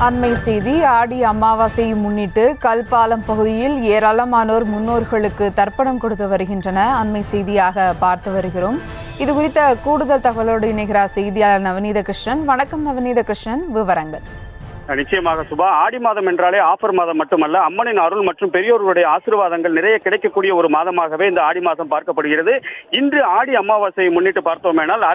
அண்மை செய்தி. ஆடி அமாவாசையை முன்னிட்டு கல்பாலம் பகுதியில் ஏராளமானோர் முன்னோர்களுக்கு தர்ப்பணம் கொடுத்து வருகின்றனர். அண்மை செய்தியாக பார்த்து வருகிறோம். இது குறித்த கூடுதல் தகவலோடு இணைகிறார் செய்தியாளர் நவநீத கிருஷ்ணன். வணக்கம் நவநீத கிருஷ்ணன், விவரங்கள். நிச்சயமாக சுபா, ஆடி மாதம் என்றாலே ஆஃபர் மாதம் மட்டுமல்ல, அம்மனின் அருள் மற்றும் பெரியோர்களுடைய ஆசீர்வாதங்கள் நிறைய கிடைக்கக்கூடிய ஒரு மாதமாகவே இந்த ஆடி மாதம் பார்க்கப்படுகிறது. இன்று ஆடி அமாவாசையை முன்னிட்டு பார்த்தோமேனால்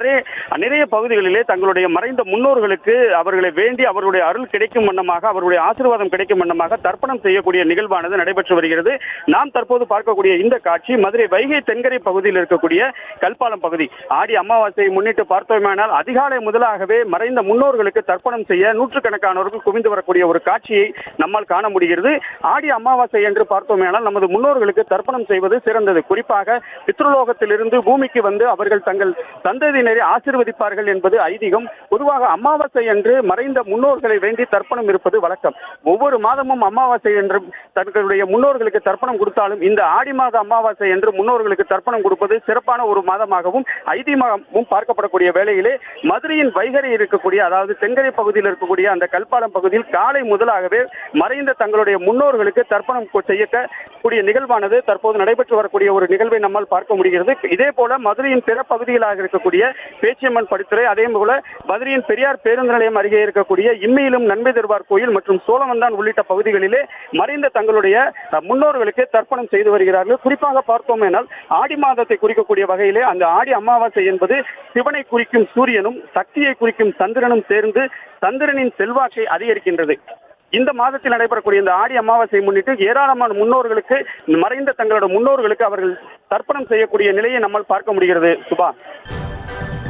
நிறைய பகுதிகளிலே தங்களுடைய மறைந்த முன்னோர்களுக்கு அவர்களை வேண்டி அவர்களுடைய அருள் கிடைக்கும் வண்ணமாக, அவர்களுடைய ஆசீர்வாதம் கிடைக்கும் வண்ணமாக தர்ப்பணம் செய்யக்கூடிய நிகழ்வானது நடைபெற்று வருகிறது. நாம் தற்போது பார்க்கக்கூடிய இந்த காட்சி மதுரை வைகை தென்கரை பகுதியில் இருக்கக்கூடிய கல்பாலம் பகுதி. ஆடி அமாவாசையை முன்னிட்டு பார்த்தோமேனால் அதிகாலை முதலாகவே மறைந்த முன்னோர்களுக்கு தர்ப்பணம் செய்ய நூற்றுக்கணக்கானவர்கள் குவிந்து வரக்கூடிய ஒரு காட்சியை நம்மால் காண முடிகிறது. ஆடி அமாவாசை என்று பார்த்தோமேனால் நமது முன்னோர்களுக்கு தர்ப்பணம் செய்வது சிறந்தது. குறிப்பாக பித்ருலோகத்திலிருந்து பூமிக்கு வந்து அவர்கள் தங்கள் சந்ததியினரை ஆசீர்வதிப்பார்கள் என்பது ஐதீகம். பொதுவாக அமாவாசை என்று மறைந்த முன்னோர்களை வேண்டி தர்ப்பணம் இருப்பது வழக்கம். ஒவ்வொரு மாதமும் அமாவாசை என்று தங்களுடைய முன்னோர்களுக்கு தர்ப்பணம் கொடுத்தாலும் இந்த ஆடி மாத அமாவாசை என்று முன்னோர்களுக்கு தர்ப்பணம் கொடுப்பது சிறப்பான ஒரு மாதமாகவும் ஐதீகமாகவும் பார்க்கப்படக்கூடிய வேளையிலே மதுரையின் வைகரை இருக்கக்கூடிய, அதாவது தென்கரை பகுதியில் இருக்கக்கூடிய அந்த கல்பாலம் பகுதியில் காலை முதலாகவே மறைந்த தங்களுடைய முன்னோர்களுக்கு தர்ப்பணம் செய்யக்கூடிய நிகழ்வானது தற்போது நடைபெற்று வரக்கூடிய ஒரு நிகழ்வை நம்மால் பார்க்க முடிகிறது. இதே போல மதுரையின் பிற பகுதிகளாக இருக்கக்கூடிய பேச்சியம்மன் படித்துறை, அதே போல மதுரையின் பெரியார் பேருந்து நிலையம் அருகே இருக்கக்கூடிய இம்மையிலும் நன்மை தருவார் கோயில் மற்றும் சோழவந்தான் உள்ளிட்ட பகுதிகளிலே மறைந்த தங்களுடைய முன்னோர்களுக்கு தர்ப்பணம் செய்து வருகிறார்கள். குறிப்பாக பார்த்தோமேனால் ஆடி மாதத்தை குறிக்கக்கூடிய வகையிலே அந்த ஆடி அமாவாசை என்பது சிவனை குறிக்கும் சூரியனும் சக்தியை குறிக்கும் சந்திரனும் சேர்ந்து சந்திரனின் செல்வாக்கை அதிகரிக்கின்றது. இந்த மாதத்தில் நடைபெறக்கூடிய இந்த ஆடி அமாவாசையை முன்னிட்டு ஏராளமான முன்னோர்களுக்கு, மறைந்த தங்களோட முன்னோர்களுக்கு அவர்கள் தர்ப்பணம் செய்யக்கூடிய நிலையை நம்மால் பார்க்க முடிகிறது. சுபா,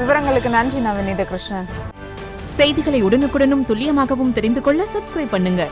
விவரங்களுக்கு நன்றி நவநீத கிருஷ்ணன். செய்திகளை உடனுக்குடனும் துல்லியமாகவும் தெரிந்து கொள்ள சப்ஸ்கிரைப் பண்ணுங்க.